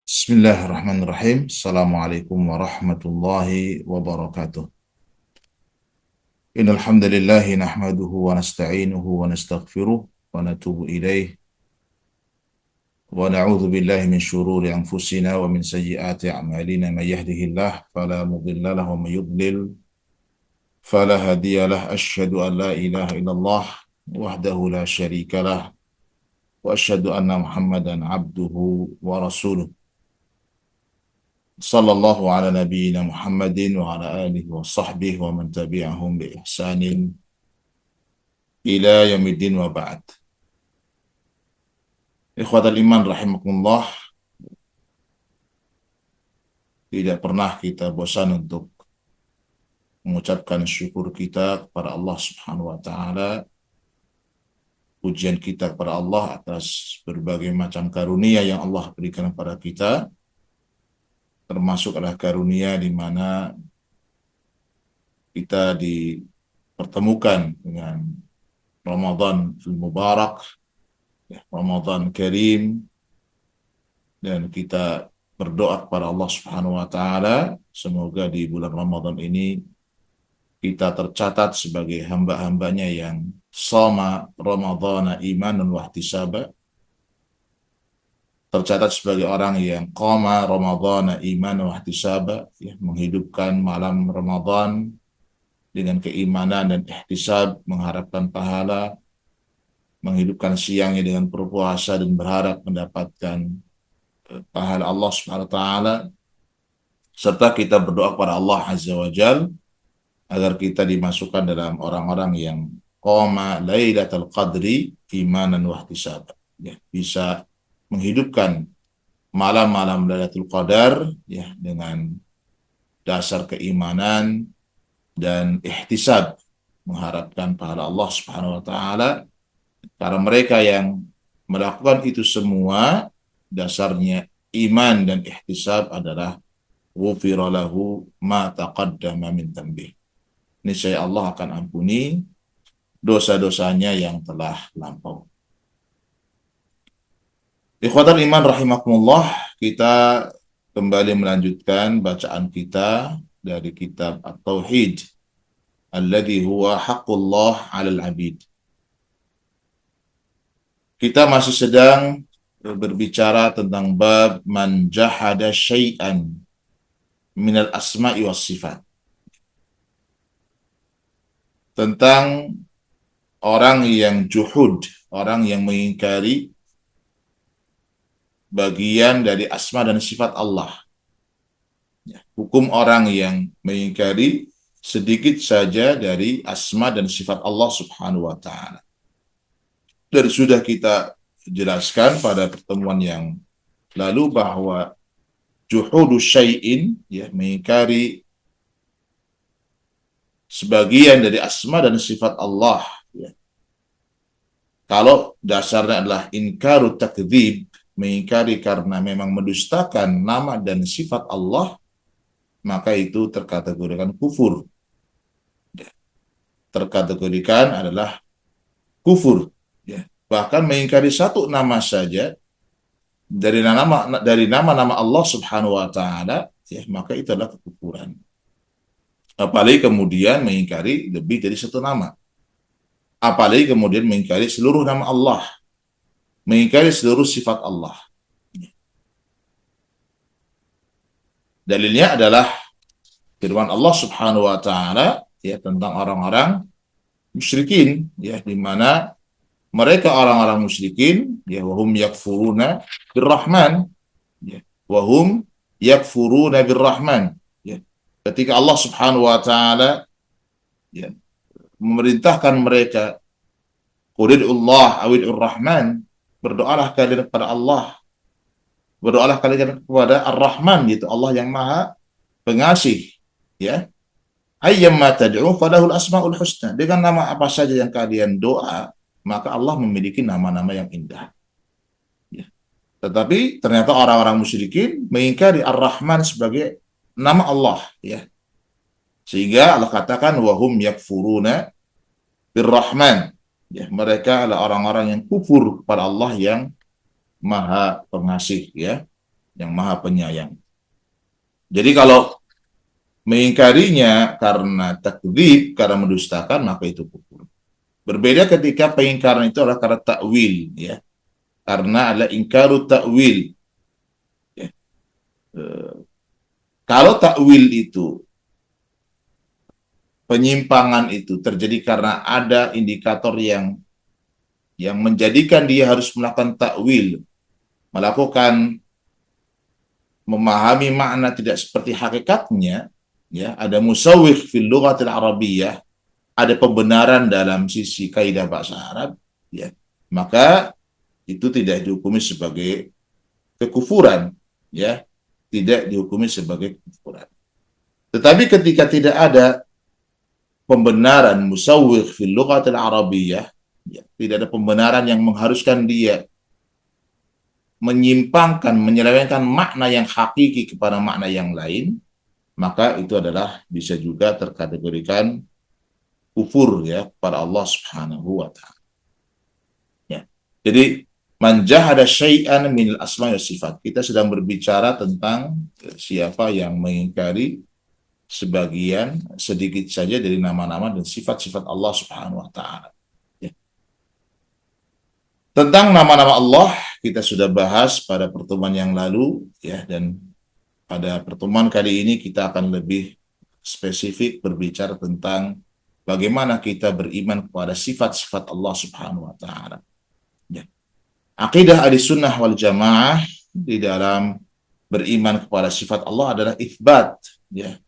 Bismillahirrahmanirrahim. Assalamualaikum warahmatullahi wabarakatuh. Innal hamdalillah nahmaduhu wa nasta'inuhu wa nastaghfiruh wa natubu ilaih wa na'udzu billahi min shururi anfusina wa min sayyiati a'malina may yahdihillah fala mudilla lahu wa may yudlil fala hadiyalah. Asyhadu an la ilaha illallah wahdahu la syarikalah wa asyhadu anna Muhammadan abduhu wa rasuluh. Sallallahu ala nabiyyina Muhammadin wa ala alihi wa sahbihi wa man tabi'ahum bi ihsanin ila yaumiddin wa ba'd. Ikhwatal iman rahimakumullah, tidak pernah kita bosan untuk mengucapkan syukur kita kepada Allah Subhanahu wa taala, pujian kita kepada Allah atas berbagai macam karunia yang Allah berikan kepada kita, termasuk adalah karunia di mana kita dipertemukan dengan Ramadan Mubarak, Ramadan Karim, dan kita berdoa kepada Allah Subhanahu wa taala semoga di bulan Ramadan ini kita tercatat sebagai hamba-hambanya yang shoma Ramadhana imanan wa ihtisaba, tercatat sebagai orang yang qama Ramadhana imanan wa ihtisaba, menghidupkan malam Ramadan dengan keimanan dan ihtisab, mengharapkan pahala, menghidupkan siangnya dengan berpuasa dan berharap mendapatkan pahala Allah Subhanahu wa taala, serta kita berdoa kepada Allah Azza wa Jal agar kita dimasukkan dalam orang-orang yang qama Lailatul Qadri imanan wa ihtisaba, bisa menghidupkan malam-malam Lailatul Qadar dengan dasar keimanan dan ihtisab, mengharapkan pahala Allah Subhanahu wa taala. Para mereka yang melakukan itu semua dasarnya iman dan ihtisab adalah ghufira lahu ma taqaddama min dhanbi. Niscaya Allah akan ampuni dosa-dosanya yang telah lampau. Ikhwatal iman rahimakumullah, kita kembali melanjutkan bacaan kita dari kitab At-Tauhid alladzi huwa haqqullah 'alal 'abid. Kita masih sedang berbicara tentang bab man jahada syai'an minal asma'i was sifat. Tentang orang yang juhud, orang yang mengingkari bagian dari asma dan sifat Allah. Hukum orang yang mengingkari sedikit saja dari asma dan sifat Allah Subhanahu wa ta'ala. Dan sudah kita jelaskan pada pertemuan yang lalu bahwa juhudu syai'in, mengingkari sebagian dari asma dan sifat Allah, kalau dasarnya adalah inkaru takdzib, mengingkari karena memang mendustakan nama dan sifat Allah, maka itu terkategorikan kufur. Terkategorikan adalah kufur. Bahkan mengingkari satu nama saja dari nama-nama Allah Subhanahu wa taala, maka itu adalah kekufuran. Apalagi kemudian mengingkari lebih dari satu nama. Apalagi kemudian mengingkari seluruh nama Allah, mengingkari seluruh sifat Allah. Dalilnya adalah firman Allah Subhanahu wa taala tentang orang-orang musyrikin, di mana mereka orang-orang musyrikin, wahum yakfuruna birrahman, wahum yakfuruna birrahman. Ketika Allah Subhanahu wa taala memerintahkan mereka, qulillah awil rahman, berdoalah kalian kepada Allah, berdoalah kalian kepada Ar-Rahman, yaitu Allah yang Maha Pengasih, ayyamma tad'u falahul asmaul husna, dengan nama apa saja yang kalian doa, maka Allah memiliki nama-nama yang indah. Tetapi ternyata orang-orang musyrikin mengingkari Ar-Rahman sebagai nama Allah, sehingga Allah katakan wahum yakfuruna birrahman, mereka adalah orang-orang yang kufur kepada Allah yang Maha Pengasih, yang Maha Penyayang. Jadi kalau mengingkarinya karena takdzib, karena mendustakan, maka itu kufur. Berbeda ketika pengingkaran itu adalah karena takwil, ya. Karena ada ingkaru takwil. Ya. Kalau takwil itu, penyimpangan itu terjadi karena ada indikator yang menjadikan dia harus melakukan takwil, melakukan memahami makna tidak seperti hakikatnya, ya, ada musawwih fil lughatil arabiyyah, ada pembenaran dalam sisi kaidah bahasa Arab, ya, maka itu tidak dihukumi sebagai kekufuran, ya, tidak dihukumi sebagai kekufuran. Tetapi ketika tidak ada pembenaran musawwih fil lughatil arabiyyah, ya, tidak ada pembenaran yang mengharuskan dia menyimpangkan, menyelewengkan makna yang hakiki kepada makna yang lain, maka itu adalah bisa juga terkategorikan kufur, ya, pada Allah Subhanahu wa taala. Ya. Jadi man jahada syai'an minal asma'i was sifat. Kita sedang berbicara tentang siapa yang mengingkari sebagian sedikit saja dari nama-nama dan sifat-sifat Allah Subhanahu wa taala. Ya. Tentang nama-nama Allah kita sudah bahas pada pertemuan yang lalu, ya, dan pada pertemuan kali ini kita akan lebih spesifik berbicara tentang bagaimana kita beriman kepada sifat-sifat Allah Subhanahu wa taala. Ya. Akidah Ahlussunnah wal Jamaah di dalam beriman kepada sifat Allah adalah itsbat, ya.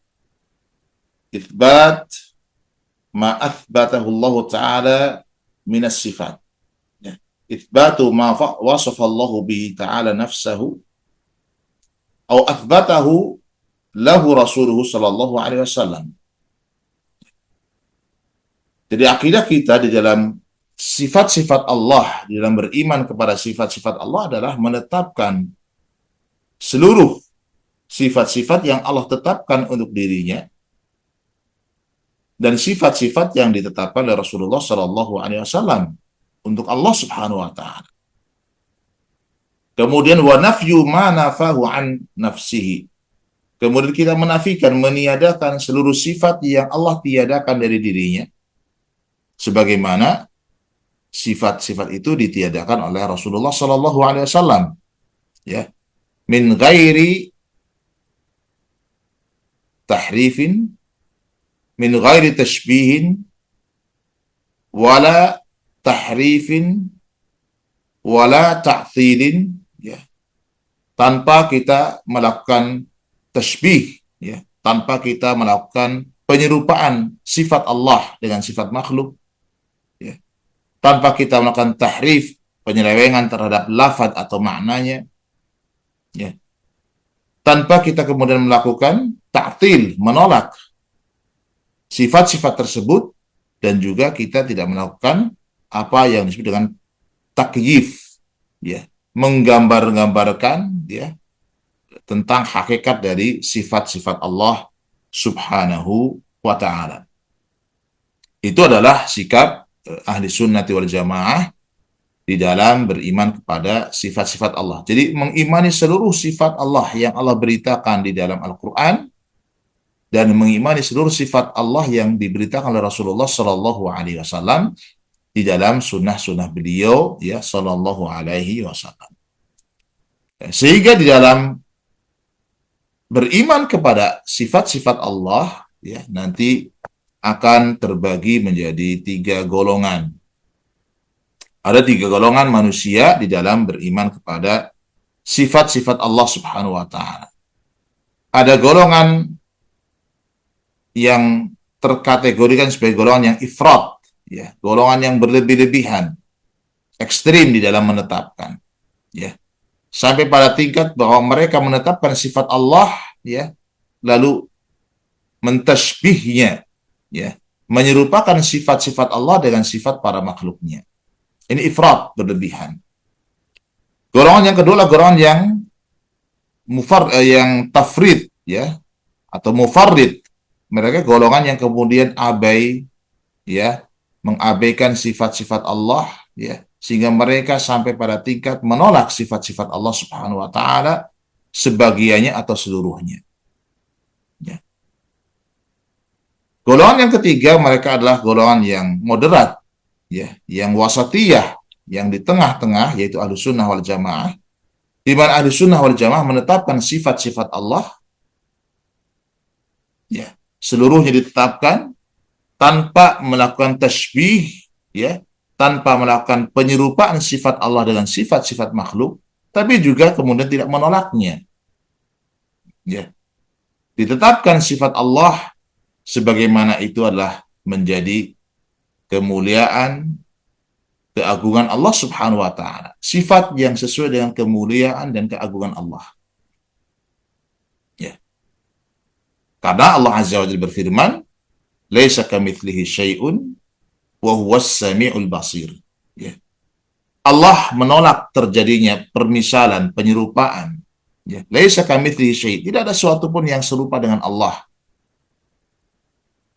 Itsbat ma athbatahu Allah taala minas sifat. Itsbatu ma wasafa Allah bihi ta'ala nafsahu atau athbatahu lahu rasuluhu sallallahu alaihi wasallam. Jadi akidah kita di dalam sifat-sifat Allah, di dalam beriman kepada sifat-sifat Allah adalah menetapkan seluruh sifat-sifat yang Allah tetapkan untuk dirinya dan sifat-sifat yang ditetapkan oleh Rasulullah sallallahu alaihi wasallam untuk Allah Subhanahu wa taala. Kemudian wa nafyu ma nafahu an nafsihi. Kemudian kita menafikan, meniadakan seluruh sifat yang Allah tiadakan dari dirinya. Sebagaimana sifat-sifat itu ditiadakan oleh Rasulullah sallallahu alaihi wasallam. Ya. Min ghairi tahrifin, min ghairi tashbihin, wala tahrifin wala ta'thilin, ya, tanpa kita melakukan tasbih, ya, tanpa kita melakukan penyerupaan sifat Allah dengan sifat makhluk, ya, tanpa kita melakukan tahrif, penyelewengan terhadap lafaz atau maknanya, ya, tanpa kita kemudian melakukan ta'til, menolak sifat-sifat tersebut, dan juga kita tidak melakukan apa yang disebut dengan takyif, ya, menggambar-gambarkan, ya, tentang hakikat dari sifat-sifat Allah Subhanahu wa taala. Itu adalah sikap ahli sunnati wal jamaah di dalam beriman kepada sifat-sifat Allah. Jadi mengimani seluruh sifat Allah yang Allah beritakan di dalam Al-Quran dan mengimani seluruh sifat Allah yang diberitakan oleh Rasulullah Sallallahu Alaihi Wasallam di dalam sunnah-sunnah beliau, ya, Sallallahu Alaihi Wasallam. Sehingga di dalam beriman kepada sifat-sifat Allah, ya, nanti akan terbagi menjadi 3 golongan. Ada 3 golongan manusia di dalam beriman kepada sifat-sifat Allah Subhanahu wa taala. Ada golongan yang terkategorikan sebagai golongan yang ifrat, ya, golongan yang berlebih-lebihan, ekstrim di dalam menetapkan, ya, sampai pada tingkat bahwa mereka menetapkan sifat Allah, ya, lalu mentasbihnya, ya, menyerupakan sifat-sifat Allah dengan sifat para makhluknya. Ini ifrat, berlebihan. Golongan yang kedua adalah golongan yang tafrid, ya, atau mufarrid. Mereka golongan yang kemudian abai, ya, mengabaikan sifat-sifat Allah, ya, sehingga mereka sampai pada tingkat menolak sifat-sifat Allah Subhanahu wa taala sebagiannya atau seluruhnya. Ya. Golongan yang ketiga, mereka adalah golongan yang moderat, ya, yang wasatiyah, yang di tengah-tengah, yaitu Ahlussunnah wal Jamaah, di mana Ahlussunnah wal Jamaah menetapkan sifat-sifat Allah, ya, seluruhnya ditetapkan tanpa melakukan tasbih, ya, tanpa melakukan penyerupaan sifat Allah dengan sifat-sifat makhluk, tapi juga kemudian tidak menolaknya. Ya, ditetapkan sifat Allah sebagaimana itu adalah menjadi kemuliaan, keagungan Allah Subhanahu wa taala. Sifat yang sesuai dengan kemuliaan dan keagungan Allah. Ya. Karena Allah Azza wa Jalla berfirman, "Laisa kamitslihi syai'un wa huwas samiul basir." Ya. Allah menolak terjadinya permisalan, penyerupaan. Ya. Laisa kamitslihi syai'. Tidak ada sesuatu pun yang serupa dengan Allah.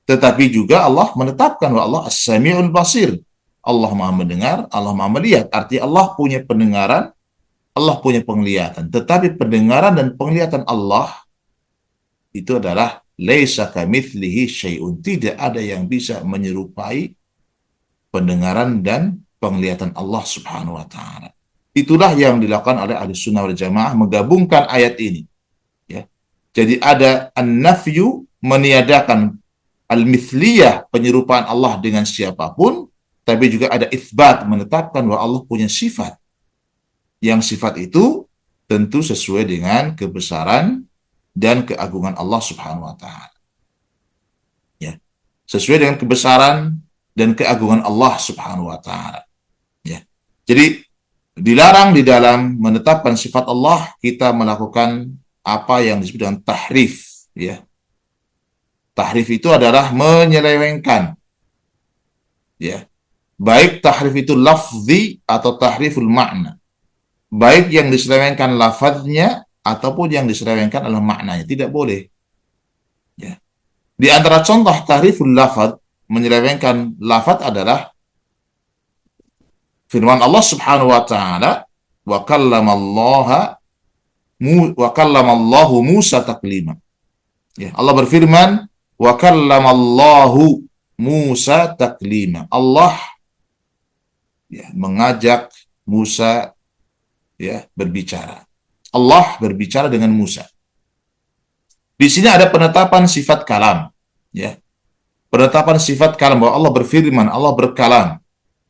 Tetapi juga Allah menetapkan bahwa Allah as-sami'ul basir. Allah maha mendengar, Allah maha melihat. Artinya Allah punya pendengaran, Allah punya penglihatan. Tetapi pendengaran dan penglihatan Allah itu adalah laisa kamitslihi syai'un. Tidak ada yang bisa menyerupai pendengaran dan penglihatan Allah Subhanahu wa taala. Itulah yang dilakukan oleh Ahlussunnah wal Jamaah, menggabungkan ayat ini. Ya. Jadi ada an-nafyu, meniadakan al-mithliyah, penyerupaan Allah dengan siapapun, tapi juga ada itsbat, menetapkan bahwa Allah punya sifat. Yang sifat itu tentu sesuai dengan kebesaran dan keagungan Allah Subhanahu wa taala. Ya. Sesuai dengan kebesaran dan keagungan Allah Subhanahu wa taala. Ya. Jadi dilarang di dalam menetapkan sifat Allah kita melakukan apa yang disebut dengan tahrif, ya. Tahrif itu adalah menyelewengkan, ya. Baik tahrif itu lafzi atau tahriful makna. Baik yang diselewengkan lafadznya ataupun yang diselewengkan adalah maknanya. Tidak boleh. Ya. Di antara contoh tahriful lafadz, menyelewengkan lafadz adalah firman Allah Subhanahu wa taala, wa kallamallahu Musa taklima. Ya, Allah berfirman, wa kallamallahu Musa taklima. Allah, ya, mengajak Musa, ya, berbicara. Allah berbicara dengan Musa. Di sini ada penetapan sifat kalam, ya. Penetapan sifat kalam bahwa Allah berfirman, Allah berkalam,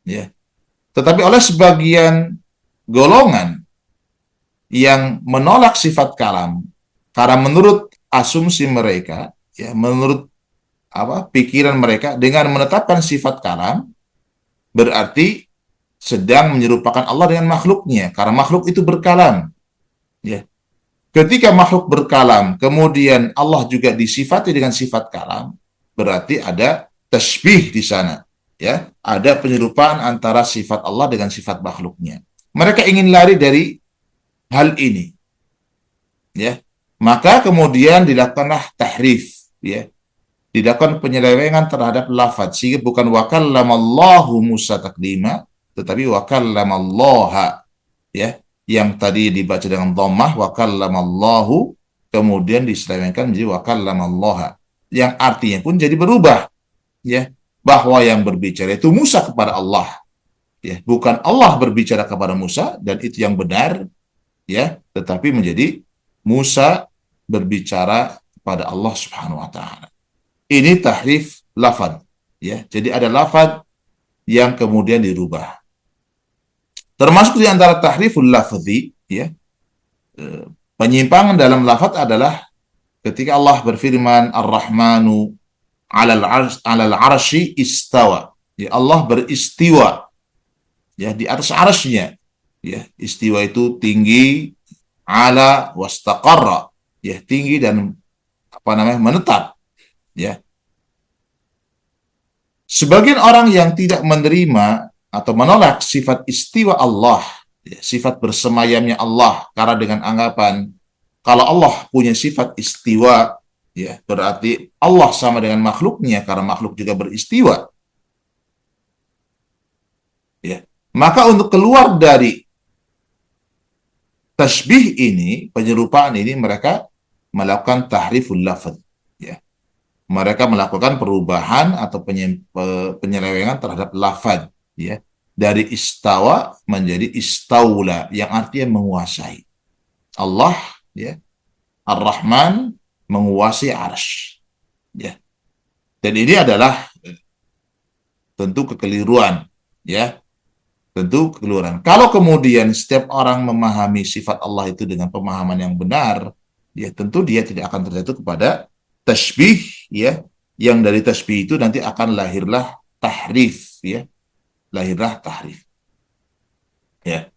ya. Tetapi oleh sebagian golongan yang menolak sifat kalam karena menurut asumsi mereka, ya, menurut pikiran mereka, dengan menetapkan sifat kalam berarti sedang menyerupakan Allah dengan makhluknya, karena makhluk itu berkalam. Ya. Ketika makhluk berkalam, kemudian Allah juga disifati dengan sifat kalam, berarti ada tasbih di sana. Ya, ada penyerupaan antara sifat Allah dengan sifat makhluknya. Mereka ingin lari dari hal ini. Ya. Maka kemudian dilakukanlah tahrif, ya. Dilakukan penyelewengan terhadap lafaz, sehingga bukan wa kallamallahu Musa taklima, tetapi wa kallamallaha, ya, yang tadi dibaca dengan dhammah wa kallamallahu, kemudian diselewengkan menjadi wa kallamallaha, yang artinya pun jadi berubah, ya, bahwa yang berbicara itu Musa kepada Allah, ya, bukan Allah berbicara kepada Musa, dan itu yang benar, ya, tetapi menjadi Musa berbicara kepada Allah Subhanahu wa taala. Ini tahrif lafaz, ya. Jadi ada lafaz yang kemudian dirubah. Termasuk di antara tahriful lafzi, ya, penyimpangan dalam lafaz adalah ketika Allah berfirman Ar-Rahmanu 'alal 'arsy istawa. Ya, Allah beristiwa, ya, di atas arasy-Nya. Ya, istiwa itu tinggi, ala wastaqarra, ya, tinggi dan menetap, ya. Sebagian orang yang tidak menerima atau menolak sifat istiwa Allah, ya, sifat bersemayamnya Allah, karena dengan anggapan kalau Allah punya sifat istiwa, ya, berarti Allah sama dengan makhluknya, karena makhluk juga beristiwa. Ya. Maka untuk keluar dari Tasbih ini, penyerupaan ini mereka melakukan tahriful lafaz, ya. Mereka melakukan perubahan atau penyelewengan terhadap lafaz, ya. Dari istawa menjadi istaula yang artinya menguasai. Allah, ya, Ar-Rahman menguasai arsy, ya. Dan ini adalah tentu kekeliruan, ya. Tentu kekeliruan. Kalau kemudian setiap orang memahami sifat Allah itu dengan pemahaman yang benar, ya tentu dia tidak akan terjatuh kepada tasbih, ya. Yang dari tasbih itu nanti akan lahirlah tahrif, ya. Lahirlah tahrif. Ya.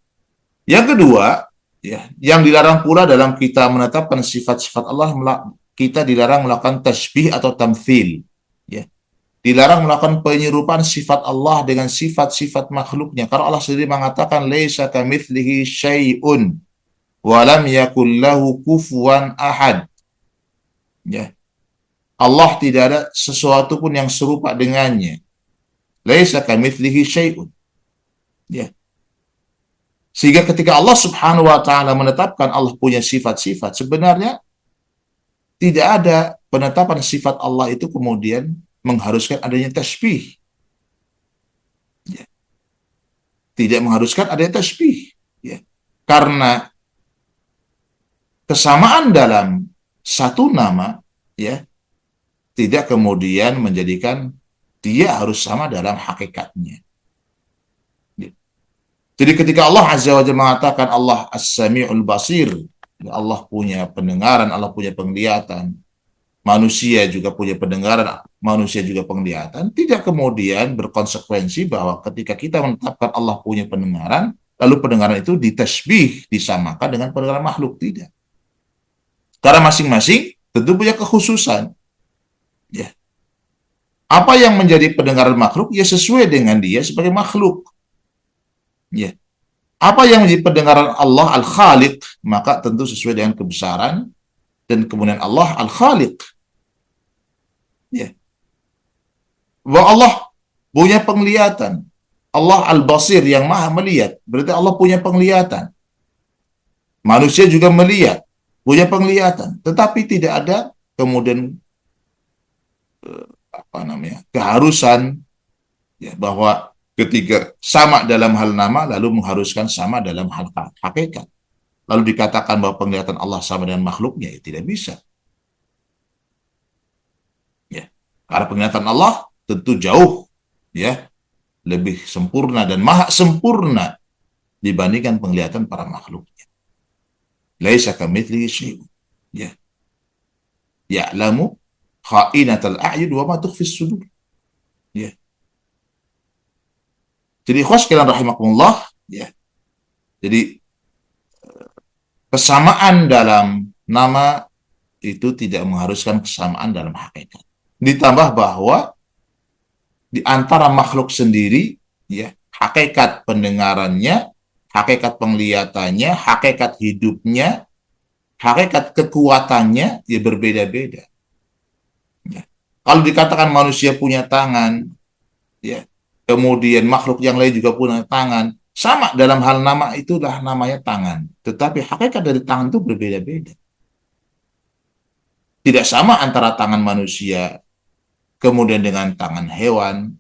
Yang kedua, ya, yang dilarang pula dalam kita menetapkan sifat-sifat Allah, kita dilarang melakukan tasbih atau tamthil, ya. Dilarang melakukan penyerupaan sifat Allah dengan sifat-sifat makhluknya. Karena Allah sendiri mengatakan, "Laisa kamitslihi syai'un wa lam yakul lahu kufuwan ahad." Ya. Allah tidak ada sesuatu pun yang serupa dengannya. Laisa kamitslihi syai'un. Ya. Sehingga ketika Allah Subhanahu wa taala menetapkan Allah punya sifat-sifat, sebenarnya tidak ada penetapan sifat Allah itu kemudian mengharuskan adanya tasbih. Ya. Tidak mengharuskan adanya tasbih. Ya. Karena kesamaan dalam satu nama, ya, tidak kemudian menjadikan dia harus sama dalam hakikatnya. Ya. Jadi ketika Allah Azza wa Jalla mengatakan Allah As-Sami'ul Basir, ya, Allah punya pendengaran, Allah punya penglihatan, manusia juga punya pendengaran, manusia juga penglihatan, tidak kemudian berkonsekuensi bahwa ketika kita menetapkan Allah punya pendengaran, lalu pendengaran itu ditasbih, disamakan dengan pendengaran makhluk. Tidak. Karena masing-masing tentu punya kekhususan. Ya. Apa yang menjadi pendengaran makhluk, ya sesuai dengan dia sebagai makhluk. Ya. Apa yang menjadi pendengaran Allah Al-Khaliq, maka tentu sesuai dengan kebesaran dan kemudian Allah Al-Khaliq. Ya. Bahwa Allah punya penglihatan. Allah Al-Basir yang maha melihat. Berarti Allah punya penglihatan. Manusia juga melihat, punya penglihatan. Tetapi tidak ada kemudian keharusan, ya, bahwa ketika sama dalam hal nama lalu mengharuskan sama dalam hal hakikat. Lalu dikatakan bahwa penglihatan Allah sama dengan makhluknya, ya tidak bisa. Ya. Karena penglihatan Allah tentu jauh, ya, lebih sempurna dan maha sempurna dibandingkan penglihatan para makhluknya. Laisa kamitslihi syai'un. Ya. Ya'lamu kha'inatal a'yun wa ma tukhfis sudur. Ya. Jadi ikhwas sekalian rahimakumullah, ya. Jadi kesamaan dalam nama itu tidak mengharuskan kesamaan dalam hakikat. Ditambah bahwa di antara makhluk sendiri, ya, hakikat pendengarannya, hakikat penglihatannya, hakikat hidupnya, hakikat kekuatannya, ya berbeda-beda. Ya. Kalau dikatakan manusia punya tangan, ya, kemudian makhluk yang lain juga punya tangan, sama dalam hal nama, itulah namanya tangan. Tetapi hakikat dari tangan itu berbeda-beda. Tidak sama antara tangan manusia, kemudian dengan tangan hewan,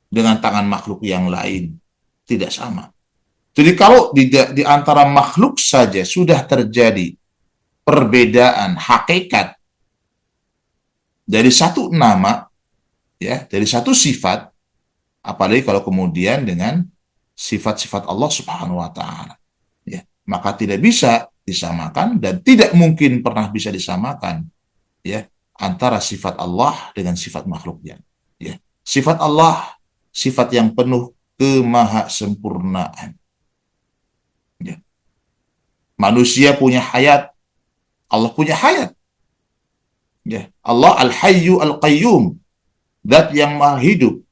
dengan tangan makhluk yang lain. Tidak sama. Jadi kalau di antara makhluk saja sudah terjadi perbedaan hakikat dari satu nama, ya, dari satu sifat, apalagi kalau kemudian dengan sifat-sifat Allah Subhanahu wa taala. Ya, maka tidak bisa disamakan dan tidak mungkin pernah bisa disamakan, ya, antara sifat Allah dengan sifat makhluknya. Ya. Sifat Allah sifat yang penuh kemahasempurnaan. Ya. Manusia punya hayat, Allah punya hayat. Ya. Allah Al-Hayyu Al-Qayyum, zat yang maha hidup.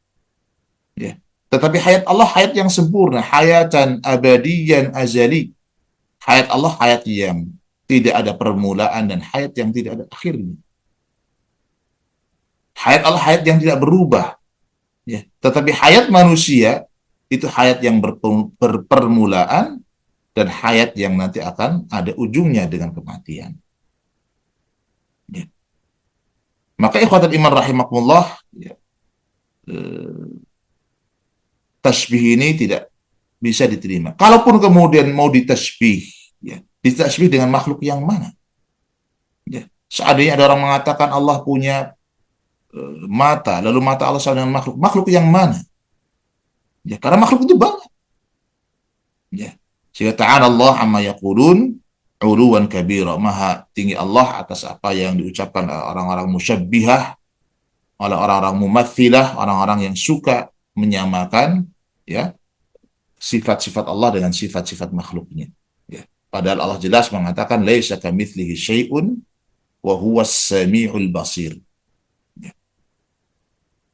Ya. Tetapi hayat Allah hayat yang sempurna, hayatan abadiyan azali. Hayat Allah hayat yang tidak ada permulaan dan hayat yang tidak ada akhirnya. Hayat Allah hayat yang tidak berubah. Ya. Tetapi hayat manusia itu hayat yang berpermulaan dan hayat yang nanti akan ada ujungnya dengan kematian. Ya. Maka ikhwatul iman rahimakumullah, ya, tasbih ini tidak bisa diterima. Kalaupun kemudian mau ditasbih, ya, ditasbih dengan makhluk yang mana? Ya. Seandainya ada orang mengatakan Allah punya mata, lalu mata Allah sama dengan makhluk, makhluk yang mana? Ya, karena makhluk itu banyak. Ya. Sehingga ta'ala Allah amma yaqulun uluwan kabira. Maha tinggi Allah atas apa yang diucapkan orang-orang musyabbihah, oleh orang-orang mumathilah, orang-orang yang suka menyamakan, ya, sifat-sifat Allah dengan sifat-sifat makhluknya. Ya. Padahal Allah jelas mengatakan laisa kamitslihi syai'un wa huwas samiul basir. Ya.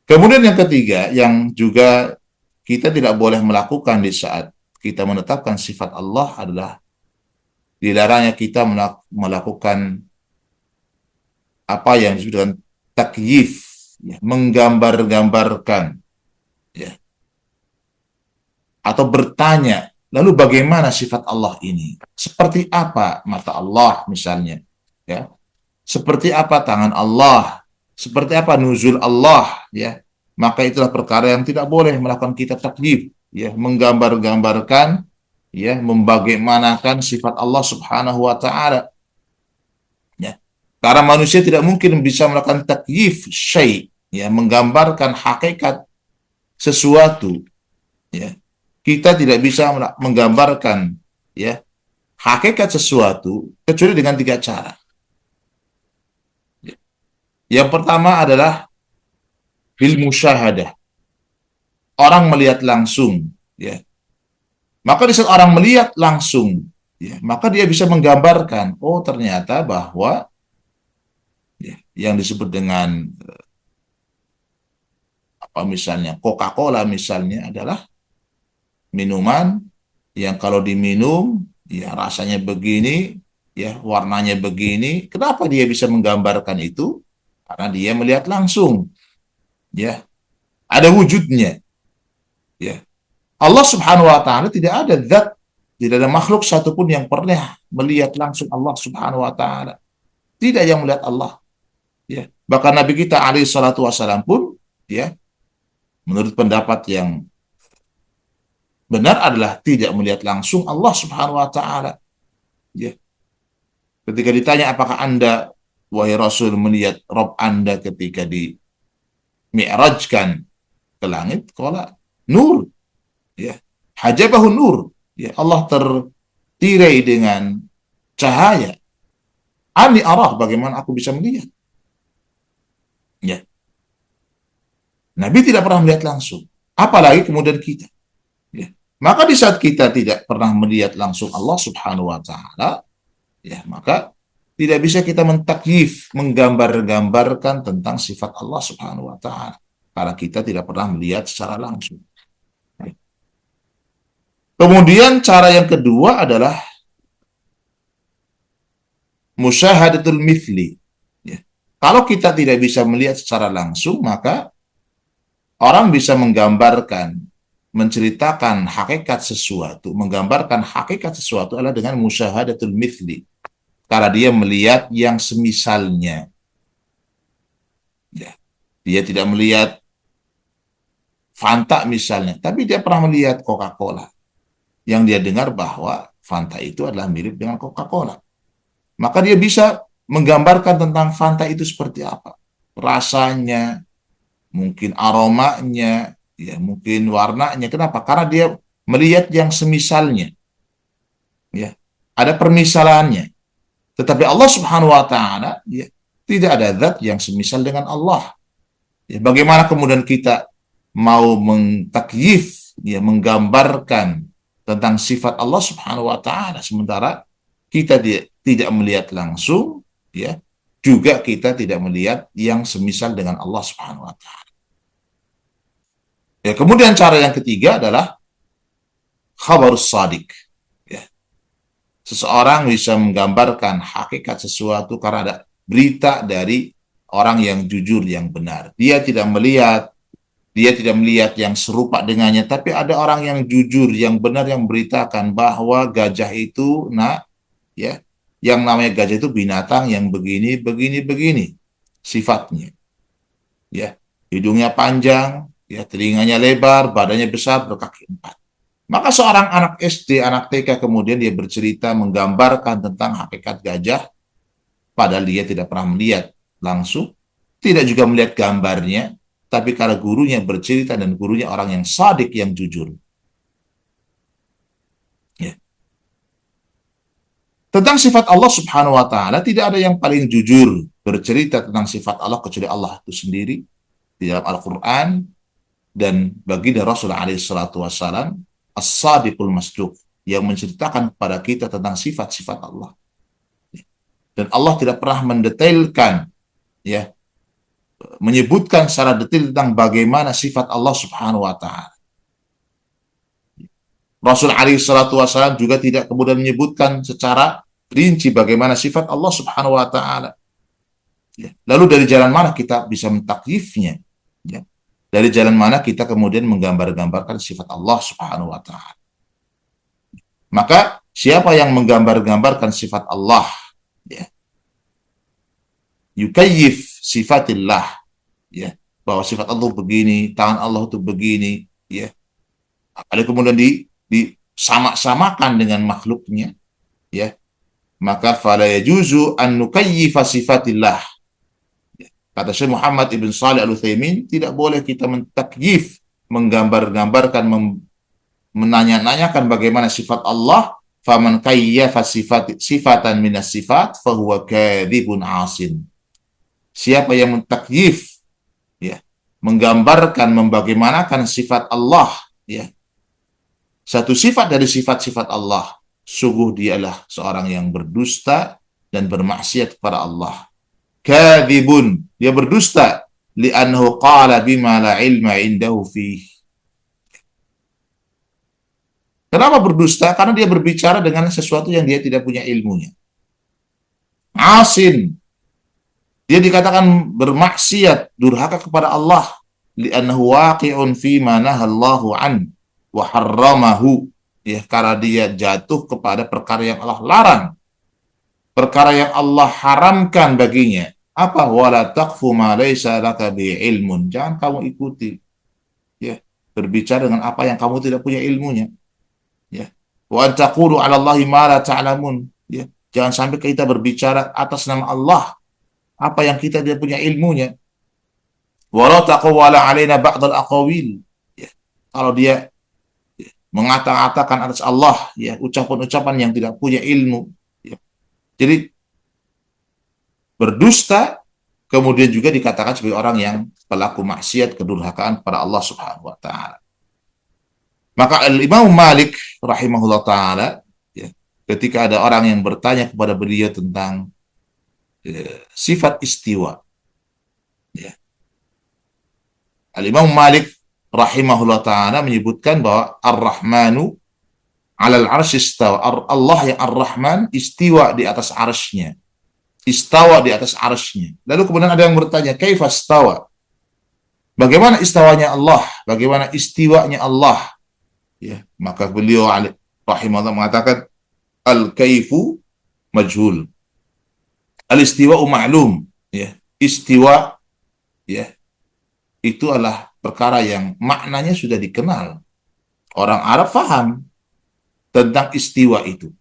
Kemudian yang ketiga yang juga kita tidak boleh melakukan di saat kita menetapkan sifat Allah adalah dilarangnya kita melakukan apa yang disebut dengan takyif, ya, menggambar-gambarkan, ya, atau bertanya, lalu bagaimana sifat Allah ini? Seperti apa mata Allah misalnya? Ya, seperti apa tangan Allah? Seperti apa nuzul Allah? Ya, maka itulah perkara yang tidak boleh melakukan kita takyif, ya, menggambar-gambarkan, ya, membagaimanakan sifat Allah Subhanahu wa taala. Ya. Karena manusia tidak mungkin bisa melakukan takyif syai', ya, menggambarkan hakikat sesuatu, ya. Kita tidak bisa menggambarkan, ya, hakikat sesuatu kecuali dengan tiga cara. Yang pertama adalah bil musyahadah. Orang melihat langsung, ya. Maka di saat orang melihat langsung, ya, maka dia bisa menggambarkan, oh ternyata bahwa, ya, yang disebut dengan apa misalnya Coca-Cola misalnya adalah minuman yang kalau diminum, ya, rasanya begini, ya, warnanya begini. Kenapa dia bisa menggambarkan itu? Karena dia melihat langsung, ya, ada wujudnya, ya. Allah Subhanahu wa taala tidak ada zat, tidak ada makhluk satupun yang pernah melihat langsung Allah Subhanahu wa taala. Tidak yang melihat Allah, ya. Bahkan Nabi kita alaihi salatu wasalam pun, ya, menurut pendapat yang benar adalah tidak melihat langsung Allah Subhanahu wa taala. Ya. Ketika ditanya apakah Anda wahai Rasul melihat Rabb Anda ketika di mi'rajkan ke langit? Qala nur. Ya. Hajabahu nur. Ya, Allah tertirai dengan cahaya. Ani arah, bagaimana aku bisa melihat? Ya. Nabi tidak pernah melihat langsung. Apalagi kemudian kita. Ya. Maka di saat kita tidak pernah melihat langsung Allah Subhanahu wa taala, ya, maka tidak bisa kita mentakyif, menggambar-gambarkan tentang sifat Allah Subhanahu wa taala karena kita tidak pernah melihat secara langsung. Ya. Kemudian cara yang kedua adalah musyahadatul mithli. Ya. Kalau kita tidak bisa melihat secara langsung, maka orang bisa menggambarkan, menceritakan hakikat sesuatu, menggambarkan hakikat sesuatu adalah dengan musyahadatul mithli. Karena dia melihat yang semisalnya. Ya. Dia tidak melihat Fanta misalnya, tapi dia pernah melihat Coca-Cola. Yang dia dengar bahwa Fanta itu adalah mirip dengan Coca-Cola. Maka dia bisa menggambarkan tentang Fanta itu seperti apa. Rasanya, mungkin aromanya, ya, mungkin warnanya. Kenapa? Karena dia melihat yang semisalnya. Ya, ada permisalannya. Tetapi Allah Subhanahu wa taala, ya, tidak ada zat yang semisal dengan Allah. Ya, bagaimana kemudian kita mau mentakyif, ya, menggambarkan tentang sifat Allah Subhanahu wa taala sementara kita tidak melihat langsung, ya, juga kita tidak melihat yang semisal dengan Allah Subhanahu wa taala. Ya, kemudian cara yang ketiga adalah khabarus shadiq. Ya. Seseorang bisa menggambarkan hakikat sesuatu karena ada berita dari orang yang jujur, yang benar. Dia tidak melihat dia tidak melihat yang serupa dengannya, tapi ada orang yang jujur, yang benar, yang beritakan bahwa gajah itu, ya, yang namanya gajah itu binatang yang begini, begini, begini sifatnya, ya, hidungnya panjang, ya, telinganya lebar, badannya besar, berkaki empat. Maka seorang anak SD, anak TK kemudian dia bercerita menggambarkan tentang hakikat gajah, padahal dia tidak pernah melihat langsung, tidak juga melihat gambarnya, tapi karena gurunya bercerita dan gurunya orang yang sadik, yang jujur. Ya. Tentang sifat Allah Subhanahu wa Ta'ala, tidak ada yang paling jujur bercerita tentang sifat Allah kecuali Allah itu sendiri di dalam Al-Quran dan baginda Rasul alaihi salatu wassalam, as-sadiqul masduq, yang menceritakan kepada kita tentang sifat-sifat Allah. Dan Allah tidak pernah mendetailkan, ya, menyebutkan secara detail tentang bagaimana sifat Allah Subhanahu wa Ta'ala. Rasul alaihi salatu wassalam juga tidak kemudian menyebutkan secara rinci bagaimana sifat Allah Subhanahu wa Ta'ala. Ya. Lalu dari jalan mana kita bisa mentakyifnya? Ya. Dari jalan mana kita kemudian menggambar-gambarkan sifat Allah Subhanahu wa Ta'ala? Maka siapa yang menggambar-gambarkan sifat Allah, ya, yukayyif sifatillah, ya, bahwa sifat Allah begini, tangan Allah itu begini, ya, ada kemudian disama-samakan dengan makhluknya, ya, maka fala yajuzu an nukayyifa sifatillah. Kata Syekh Muhammad Ibn Shalih Al-Utsaimin, tidak boleh kita mentakyif, menggambar-gambarkan, menanya-nanyakan bagaimana sifat Allah. Faman kayyafa sifatan minas sifat fahuwa kadzibun asin. Siapa yang mentakyif, ya, menggambarkan, membagaimanakan sifat Allah, ya, satu sifat dari sifat-sifat Allah, sungguh dialah seorang yang berdusta dan bermaksiat kepada Allah. Kadzibun, dia berdusta, li'annahu qala bima la ilma indahu fih. Kenapa berdusta? Karena dia berbicara dengan sesuatu yang dia tidak punya ilmunya. Asin, dia dikatakan bermaksiat, durhaka kepada Allah, li'annahu waqi'un fi ma nahallahu an wa harramahu, ya, karena dia jatuh kepada perkara yang Allah larang, perkara yang Allah haramkan baginya. Apa? Wala taqfu ma laysa laka bi ilmun. Jangan kamu ikuti, ya, berbicara dengan apa yang kamu tidak punya ilmunya, ya. Wa an taqulu 'ala Allahi ma la ta'lamun, ya. Jangan sampai kita berbicara atas nama Allah apa yang kita tidak punya ilmunya. Wa la taqawwala 'alaina ba'd al-aqawil, ya. Kalau dia mengata-atakan atas Allah, ya, ucapan-ucapan yang tidak punya ilmu, ya. Jadi berdusta kemudian juga dikatakan sebagai orang yang pelaku maksiat, kedurhakaan pada Allah Subhanahu wa Ta'ala. Maka Imam Malik rahimahullah ta'ala, ya, ketika ada orang yang bertanya kepada beliau tentang sifat istiwa, ya, Imam Malik rahimahullah ta'ala menyebutkan bahwa Ar-Rahmanu 'alal 'arsy istawa. Allah yang Ar-Rahman istiwa di atas arsy-Nya. Istawa di atas arsy-Nya. Lalu kemudian ada yang bertanya, kaifa istawa? Bagaimana istawanya Allah? Bagaimana istiwanya Allah? Ya, maka beliau rahimahullah mengatakan al-kaifu majhul. Al-istiwa'u ma'lum, ya. Istiwa, ya, itu adalah perkara yang maknanya sudah dikenal. Orang Arab faham tentang istiwa itu.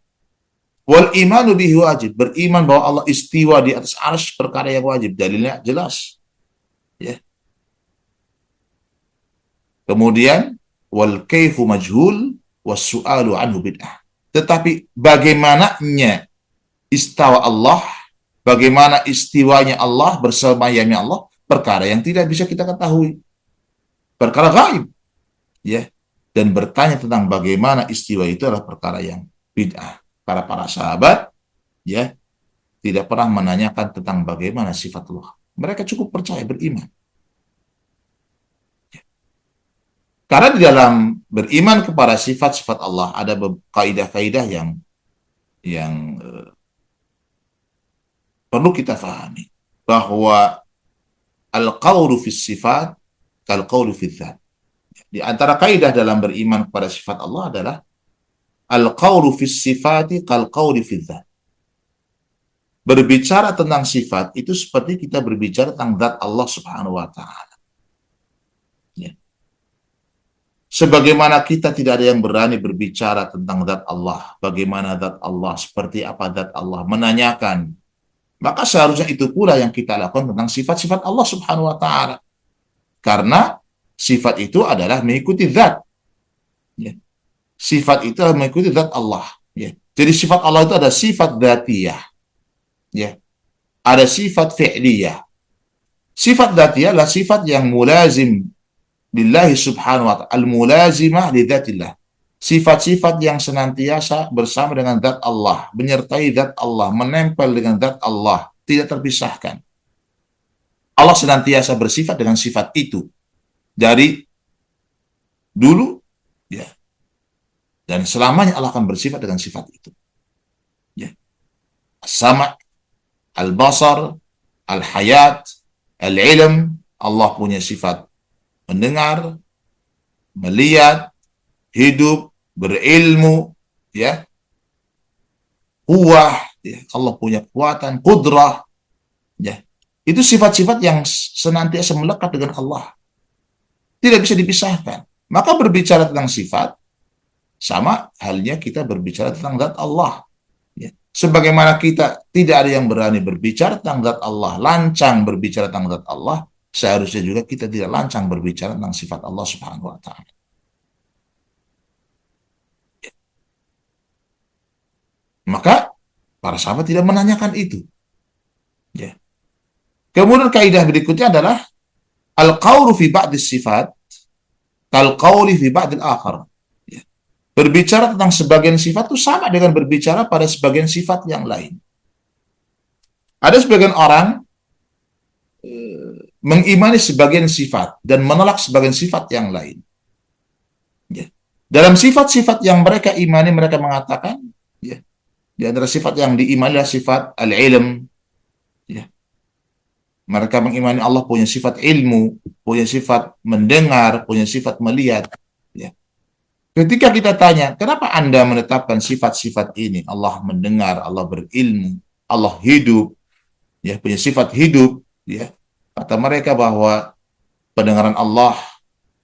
Wal imanu bihi wajib, beriman bahwa Allah istiwa di atas arsy perkara yang wajib, dalilnya jelas, ya. Kemudian wal kaifu majhul was su'alu anhu bid'ah. Tetapi bagaimananya istawa Allah, bagaimana istiwanya Allah, bersemayamnya Allah, perkara yang tidak bisa kita ketahui, perkara gaib, ya. Dan bertanya tentang bagaimana istiwa itu adalah perkara yang bid'ah. Para sahabat, ya, tidak pernah menanyakan tentang bagaimana sifat Allah. Mereka cukup percaya, beriman. Ya. Karena di dalam beriman kepada sifat-sifat Allah ada kaidah-kaidah yang perlu kita fahami, bahwa al-qawlu fis sifat kal qawli fi dzat. Di antara kaidah dalam beriman kepada sifat Allah adalah al-qawlu fi sifati kal qawli fi dzat. Berbicara tentang sifat itu seperti kita berbicara tentang zat Allah Subhanahu wa taala. Ya. Sebagaimana kita tidak ada yang berani berbicara tentang zat Allah, bagaimana zat Allah, seperti apa zat Allah, menanyakan, maka seharusnya itu pula yang kita lakukan tentang sifat-sifat Allah Subhanahu wa taala. Karena sifat itu adalah mengikuti zat. Ya. Sifat itu adalah mengikuti zat Allah. Ya. Jadi sifat Allah itu ada sifat dzatiyah. Ya. Ada sifat fi'liyah. Sifat dzatiyah adalah sifat yang mulazim lillahi subhanahu wa ta'ala, al-mulazimah li dzatillah. Sifat-sifat yang senantiasa bersama dengan zat Allah, menyertai zat Allah, menempel dengan zat Allah, tidak terpisahkan. Allah senantiasa bersifat dengan sifat itu dari dulu, ya, dan selamanya Allah akan bersifat dengan sifat itu. Ya. As-sama', al-basar, al-hayat, al-ilm. Allah punya sifat mendengar, melihat, hidup, berilmu, ya, kuwah, ya. Allah punya kekuatan, kudrah, ya. Itu sifat-sifat yang senantiasa melekat dengan Allah, tidak bisa dipisahkan. Maka berbicara tentang sifat sama halnya kita berbicara tentang zat Allah. Ya. Sebagaimana kita tidak ada yang berani berbicara tentang zat Allah, lancang berbicara tentang zat Allah, seharusnya juga kita tidak lancang berbicara tentang sifat Allah Subhanahu wa taala. Ya. Maka para sahabat tidak menanyakan itu. Ya. Kemudian kaidah berikutnya adalah al-qawlu fi ba'dis sifat kal qawli fi ba'dil akhar. Ya. Berbicara tentang sebagian sifat itu sama dengan berbicara pada sebagian sifat yang lain. Ada sebagian orang mengimani sebagian sifat dan menolak sebagian sifat yang lain. Ya. Dalam sifat-sifat yang mereka imani, mereka mengatakan, ya, di antara sifat yang diimani adalah sifat al-ilm. Ya. Mereka mengimani Allah punya sifat ilmu, punya sifat mendengar, punya sifat melihat. Ya. Ketika kita tanya, kenapa Anda menetapkan sifat-sifat ini? Allah mendengar, Allah berilmu, Allah hidup, ya, punya sifat hidup. Ya. Kata mereka bahwa pendengaran Allah,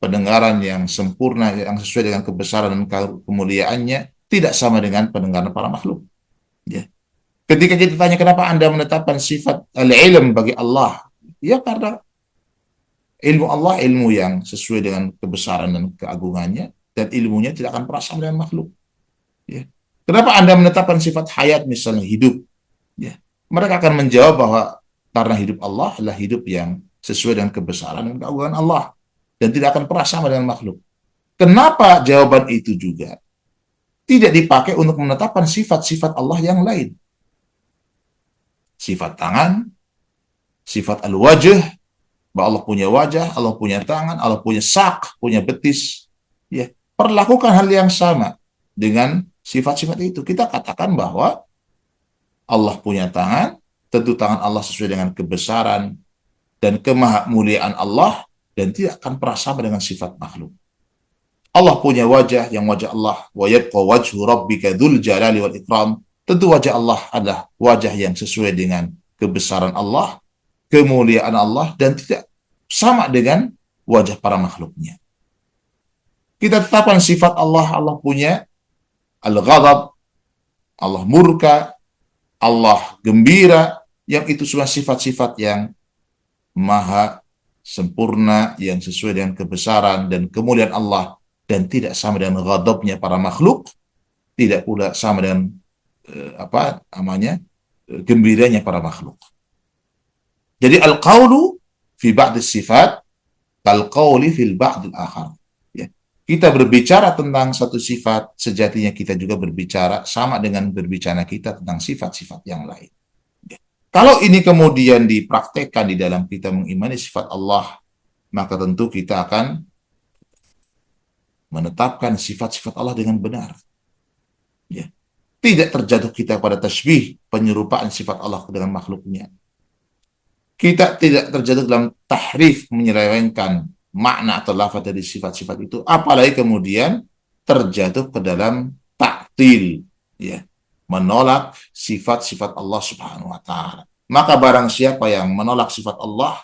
pendengaran yang sempurna, yang sesuai dengan kebesaran dan kemuliaannya, tidak sama dengan pendengaran para makhluk. Ya. Ketika kita tanya kenapa Anda menetapkan sifat al-ilm bagi Allah, ya karena ilmu Allah ilmu yang sesuai dengan kebesaran dan keagungannya, dan ilmunya tidak akan pernah sama dengan makhluk. Ya. Kenapa Anda menetapkan sifat hayat, misalnya hidup? Ya. Mereka akan menjawab bahwa karena hidup Allah adalah hidup yang sesuai dengan kebesaran dan keagungan Allah, dan tidak akan pernah sama dengan makhluk. Kenapa jawaban itu juga tidak dipakai untuk menetapkan sifat-sifat Allah yang lain? Sifat tangan, sifat al-wajh, bahwa Allah punya wajah, Allah punya tangan, Allah punya sak, punya betis. Ya, perlakukan hal yang sama dengan sifat-sifat itu. Kita katakan bahwa Allah punya tangan, tentu tangan Allah sesuai dengan kebesaran dan kemahamuliaan Allah, dan tidak akan pernah sama dengan sifat makhluk. Allah punya wajah, yang wajah Allah, wa yabqa wajhu rabbika dzul jalali wal ikram. Tentu wajah Allah adalah wajah yang sesuai dengan kebesaran Allah, kemuliaan Allah, dan tidak sama dengan wajah para makhluknya. Kita tetapkan sifat Allah, Allah punya al-ghadab, Allah murka, Allah gembira, yang itu semua sifat-sifat yang maha sempurna, yang sesuai dengan kebesaran dan kemuliaan Allah, dan tidak sama dengan ghadabnya para makhluk, tidak pula sama dengan gembiranya para makhluk. Jadi al-qawlu fi ba'd sifat kal qawli fil ba'd al-akhar. Ya. Kita berbicara tentang satu sifat, sejatinya kita juga berbicara sama dengan berbicara kita tentang sifat-sifat yang lain. Ya. Kalau ini kemudian dipraktekkan di dalam kita mengimani sifat Allah, maka tentu kita akan menetapkan sifat-sifat Allah dengan benar. Ya. Tidak terjatuh kita pada tasbih, penyerupaan sifat Allah dengan makhluknya. Kita tidak terjatuh dalam tahrif, menyelewengkan makna atau lafaz dari sifat-sifat itu, apalagi kemudian terjatuh ke dalam taktil, ya, menolak sifat-sifat Allah Subhanahu wa taala. Maka barang siapa yang menolak sifat Allah,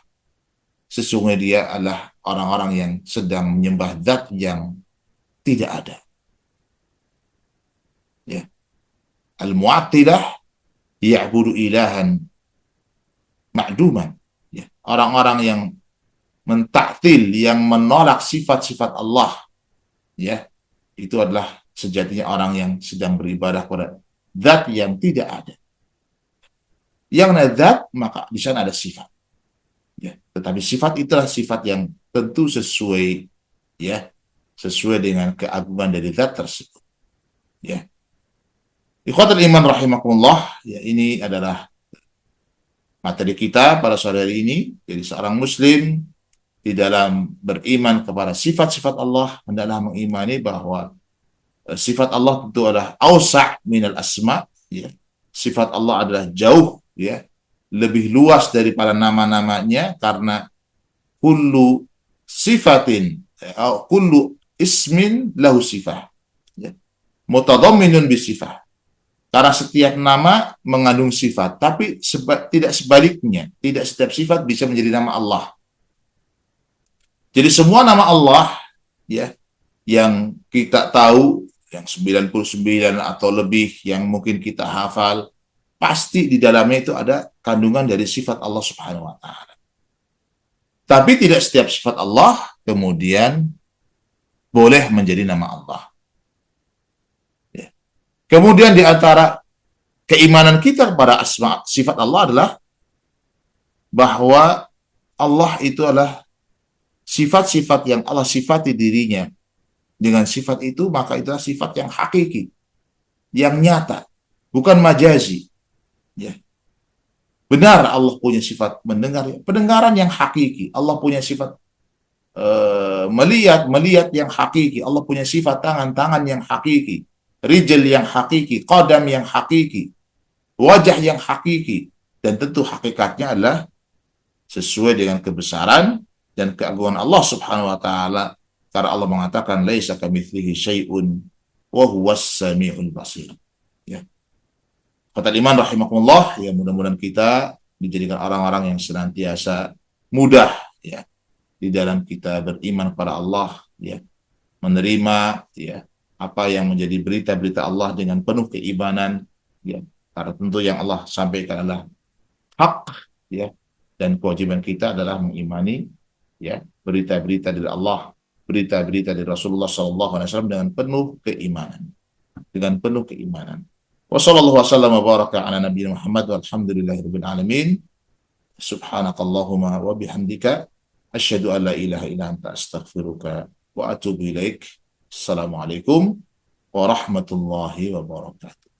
sesungguhnya dia adalah orang-orang yang sedang menyembah zat yang tidak ada. Ya. Al-Mu'attilah ya'budu ilahan ma'duman. Ya. Orang-orang yang mentaktil, yang menolak sifat-sifat Allah, ya, itu adalah sejatinya orang yang sedang beribadah pada zat yang tidak ada. Yang ada zat, maka di sana ada sifat. Ya. Tetapi sifat itulah sifat yang tentu sesuai, ya, sesuai dengan keagungan dari zat tersebut. Ya. Ikhwatul iman rahimakumullah, ya, ini adalah materi kita pada sore hari ini. Jadi seorang muslim di dalam beriman kepada sifat-sifat Allah hendaklah mengimani bahwa sifat Allah tentu adalah ausa' minal asma, ya. Sifat Allah adalah jauh, ya, lebih luas daripada nama-namanya, karena kullu sifatin kullu ismin lahu sifah, ya, mutadamminun bisifah. Karena setiap nama mengandung sifat, tapi tidak sebaliknya. Tidak setiap sifat bisa menjadi nama Allah. Jadi semua nama Allah, ya, yang kita tahu, yang 99 atau lebih yang mungkin kita hafal, pasti di dalamnya itu ada kandungan dari sifat Allah Subhanahu wa taala. Tapi tidak setiap sifat Allah kemudian boleh menjadi nama Allah. Ya. Kemudian di antara keimanan kita kepada asma sifat Allah adalah bahwa Allah itu adalah sifat-sifat yang Allah sifati dirinya dengan sifat itu, maka itulah sifat yang hakiki, yang nyata, bukan majazi. Ya. Benar Allah punya sifat mendengar, pendengaran yang hakiki. Allah punya sifat melihat yang hakiki. Allah punya sifat tangan yang hakiki, rijal yang hakiki, qadam yang hakiki, wajah yang hakiki, dan tentu hakikatnya adalah sesuai dengan kebesaran dan keagungan Allah Subhanahu wa taala, karena Allah mengatakan laisa kamitslihi syai'un wa huwas samiul basir. Ya. Kata iman rahimakumullah, ya, mudah-mudahan kita dijadikan orang-orang yang senantiasa mudah, ya, di dalam kita beriman kepada Allah, ya, menerima, ya, apa yang menjadi berita-berita Allah dengan penuh keimanan, ya, karena tentu yang Allah sampaikan adalah hak, ya, dan kewajiban kita adalah mengimani, ya, berita-berita dari Allah, berita-berita dari Rasulullah SAW dengan penuh keimanan, dengan penuh keimanan. Wassallallahu wasallam wa baraka ala nabiyina Muhammad walhamdulillahirabbil alamin. Subhanakallahumma wa bihamdika asyhadu an la ilaha illa anta astaghfiruka wa atubu ilaik. Assalamualaikum warahmatullahi wabarakatuh.